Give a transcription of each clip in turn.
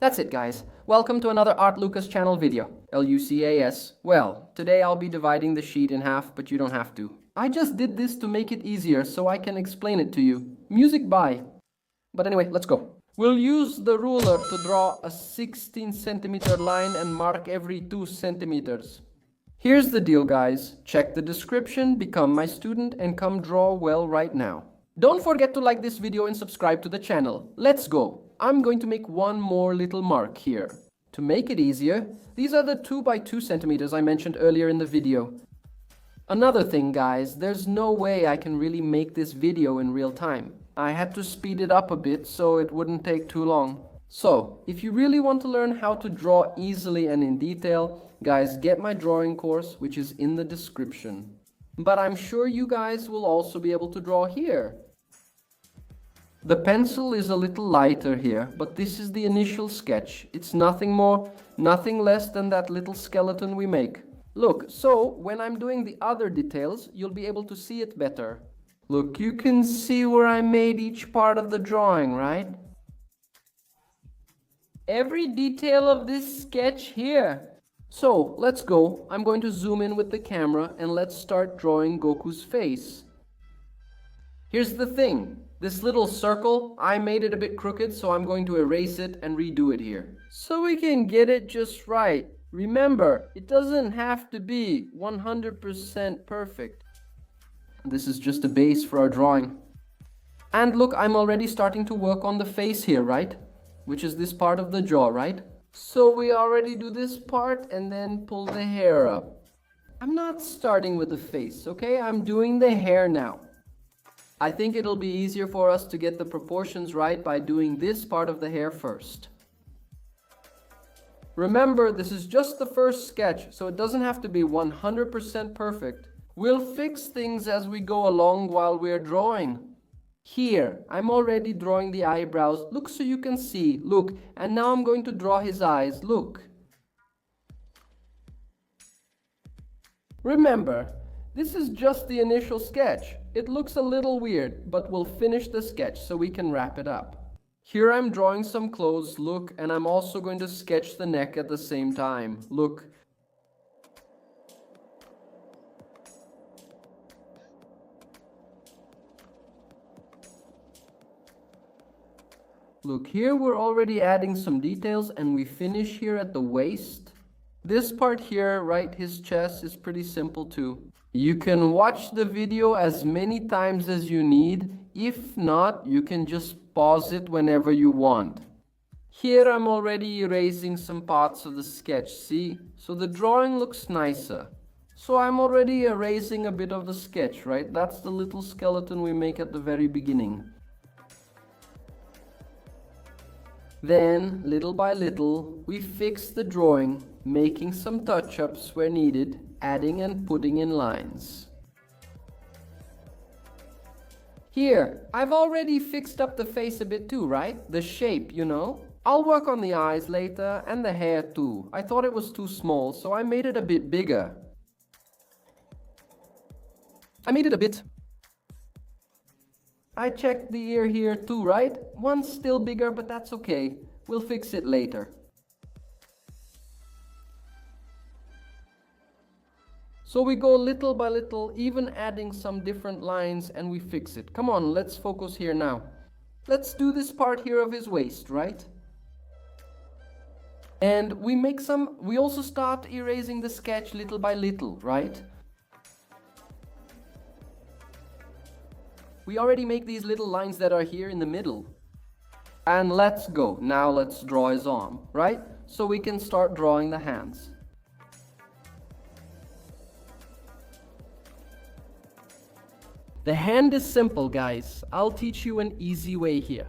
That's it, guys. Welcome to another Art Lucas channel video. Lucas. Well, today I'll be dividing the sheet in half, but you don't have to. I just did this to make it easier so I can explain it to you. Music by. But anyway, let's go. We'll use the ruler to draw a 16 centimeter line and mark every 2 centimeters. Here's the deal, guys. Check the description, become my student, and come draw well right now. Don't forget to like this video and subscribe to the channel. Let's go. I'm going to make one more little mark here. To make it easier, these are the 2 by 2 centimeters I mentioned earlier in the video. Another thing, guys, there's no way I can really make this video in real time. I had to speed it up a bit so it wouldn't take too long. So, if you really want to learn how to draw easily and in detail, guys, get my drawing course, which is in the description. But I'm sure you guys will also be able to draw here. The pencil is a little lighter here, but this is the initial sketch. It's nothing more, nothing less than that little skeleton we make. Look, so when I'm doing the other details, you'll be able to see it better. Look, you can see where I made each part of the drawing, right? Every detail of this sketch here. So, let's go. I'm going to zoom in with the camera and let's start drawing Goku's face. Here's the thing. This little circle, I made it a bit crooked, so I'm going to erase it and redo it here. So we can get it just right. Remember, it doesn't have to be 100% perfect. This is just a base for our drawing. And look, I'm already starting to work on the face here, right? Which is this part of the jaw, right? So we already do this part and then pull the hair up. I'm not starting with the face, okay? I'm doing the hair now. I think it'll be easier for us to get the proportions right by doing this part of the hair first. Remember, this is just the first sketch, so it doesn't have to be 100% perfect. We'll fix things as we go along while we're drawing. Here, I'm already drawing the eyebrows. Look so you can see. Look, and now I'm going to draw his eyes. Look. Remember, this is just the initial sketch. It looks a little weird, but we'll finish the sketch so we can wrap it up. Here I'm drawing some clothes, look, and I'm also going to sketch the neck at the same time. Look. Look, here we're already adding some details and we finish here at the waist. This part here, right, his chest, is pretty simple too. You can watch the video as many times as you need. If not, you can just pause it whenever you want. Here I'm already erasing some parts of the sketch, see? So the drawing looks nicer. So I'm already erasing a bit of the sketch, right? That's the little skeleton we make at the very beginning. Then, little by little, we fix the drawing, making some touch-ups where needed, adding and putting in lines. Here, I've already fixed up the face a bit too, right? The shape, you know? I'll work on the eyes later and the hair too. I thought it was too small, so I made it a bit bigger. I checked the ear here too, right? One's still bigger, but that's okay. We'll fix it later. So we go little by little, even adding some different lines, and we fix it. Come on, let's focus here now. Let's do this part here of his waist, right? And we also start erasing the sketch little by little, right? We already make these little lines that are here in the middle. And let's go. Now let's draw his arm, right? So we can start drawing the hands. The hand is simple, guys. I'll teach you an easy way here.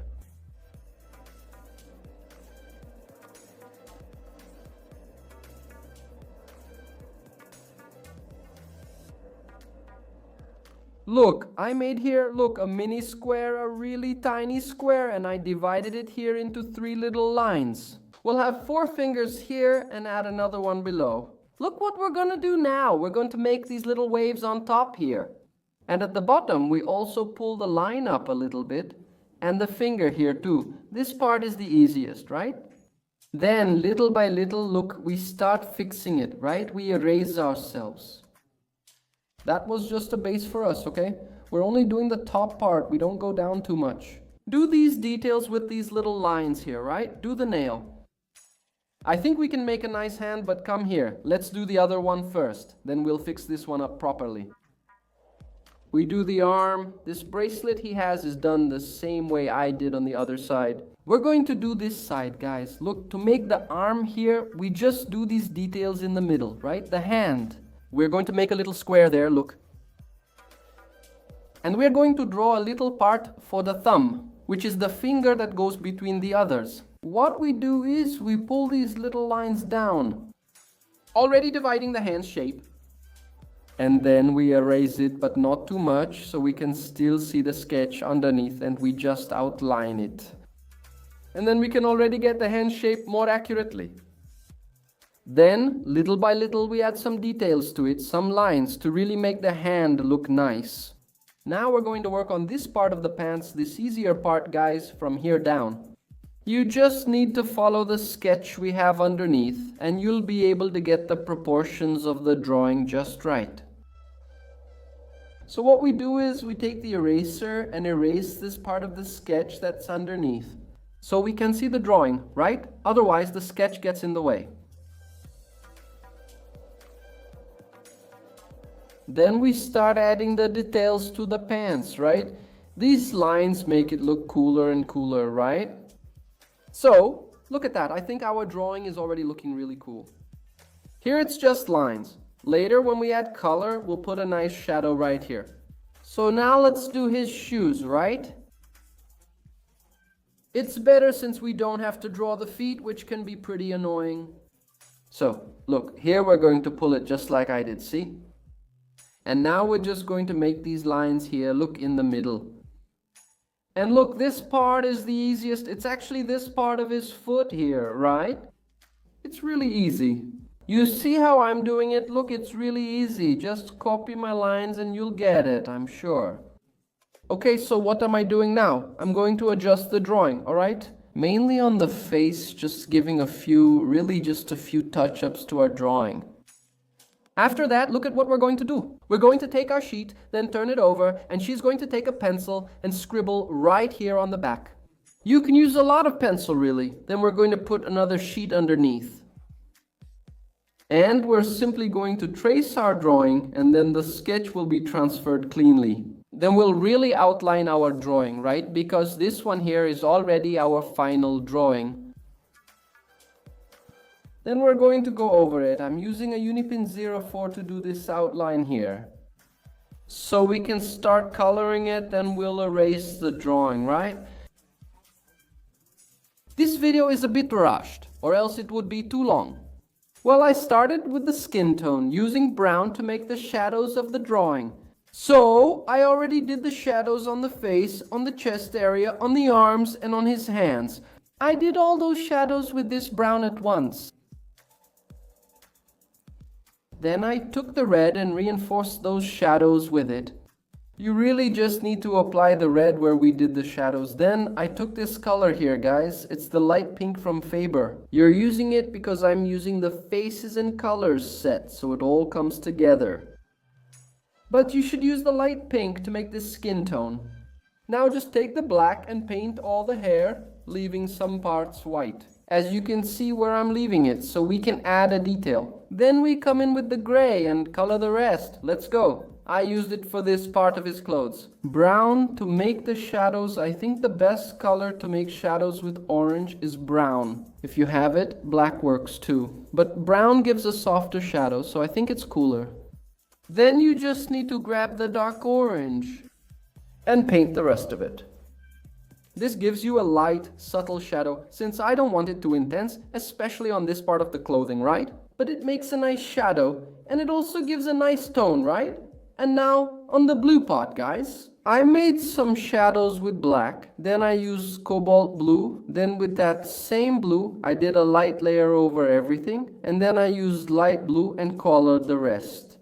Look, I made here, look, a mini square, a really tiny square, and I divided it here into 3 little lines. We'll have 4 fingers here and add another one below. Look what we're gonna do now. We're going to make these little waves on top here. And at the bottom, we also pull the line up a little bit, and the finger here too. This part is the easiest, right? Then, little by little, look, we start fixing it, right? We erase ourselves. That was just a base for us, okay? We're only doing the top part. We don't go down too much. Do these details with these little lines here, right? Do the nail. I think we can make a nice hand, but come here. Let's do the other one first. Then we'll fix this one up properly. We do the arm. This bracelet he has is done the same way I did on the other side. We're going to do this side, guys. Look, to make the arm here, we just do these details in the middle, right? The hand. We're going to make a little square there, look. And we're going to draw a little part for the thumb, which is the finger that goes between the others. What we do is we pull these little lines down, already dividing the hand shape. And then we erase it, but not too much, so we can still see the sketch underneath, and we just outline it. And then we can already get the hand shape more accurately. Then, little by little, we add some details to it, some lines, to really make the hand look nice. Now we're going to work on this part of the pants, this easier part, guys, from here down. You just need to follow the sketch we have underneath, and you'll be able to get the proportions of the drawing just right. So what we do is we take the eraser and erase this part of the sketch that's underneath, so we can see the drawing, right? Otherwise the sketch gets in the way. Then we start adding the details to the pants, right? These lines make it look cooler and cooler, right? So, look at that. I think our drawing is already looking really cool. Here it's just lines. Later, when we add color, we'll put a nice shadow right here. So now let's do his shoes, right? It's better since we don't have to draw the feet, which can be pretty annoying. So, look, here we're going to pull it just like I did, see? And now we're just going to make these lines here look in the middle. And look, this part is the easiest. It's actually this part of his foot here, right? It's really easy. You see how I'm doing it? Look, it's really easy. Just copy my lines and you'll get it, I'm sure. Okay, so what am I doing now? I'm going to adjust the drawing, all right? Mainly on the face, just giving really just a few touch-ups to our drawing. After that, look at what we're going to do. We're going to take our sheet, then turn it over, and she's going to take a pencil and scribble right here on the back. You can use a lot of pencil, really. Then we're going to put another sheet underneath. And we're simply going to trace our drawing, and then the sketch will be transferred cleanly. Then we'll really outline our drawing, right? Because this one here is already our final drawing. Then we're going to go over it. I'm using a Unipin 04 to do this outline here. So we can start coloring it, then we'll erase the drawing, right? This video is a bit rushed, or else it would be too long. Well, I started with the skin tone, using brown to make the shadows of the drawing. So, I already did the shadows on the face, on the chest area, on the arms, and on his hands. I did all those shadows with this brown at once. Then I took the red and reinforced those shadows with it. You really just need to apply the red where we did the shadows. Then I took this color here, guys. It's the light pink from Faber. You're using it because I'm using the faces and colors set, so it all comes together. But you should use the light pink to make this skin tone. Now just take the black and paint all the hair, leaving some parts white. As you can see where I'm leaving it, so we can add a detail. Then we come in with the gray and color the rest. Let's go. I used it for this part of his clothes. Brown to make the shadows. I think the best color to make shadows with orange is brown. If you have it, black works too. But brown gives a softer shadow, so I think it's cooler. Then you just need to grab the dark orange and paint the rest of it. This gives you a light, subtle shadow, since I don't want it too intense, especially on this part of the clothing, right? But it makes a nice shadow, and it also gives a nice tone, right? And now, on the blue part, guys. I made some shadows with black, then I used cobalt blue, then with that same blue, I did a light layer over everything, and then I used light blue and colored the rest.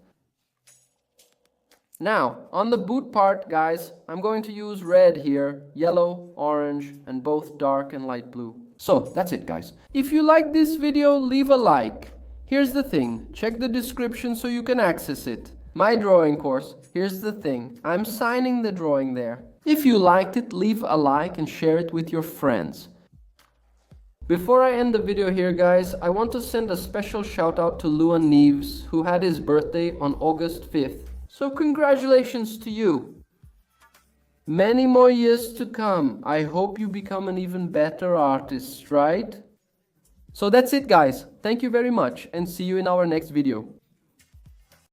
Now, on the boot part, guys, I'm going to use red here, yellow, orange, and both dark and light blue. So that's it, guys. If you like this video, leave a like. Here's the thing, check the description so you can access it. My drawing course, here's the thing, I'm signing the drawing there. If you liked it, leave a like and share it with your friends. Before I end the video here, guys, I want to send a special shout out to Luan Neves, who had his birthday on August 5th. So congratulations to you. Many more years to come. I hope you become an even better artist, right? So that's it, guys. Thank you very much and see you in our next video.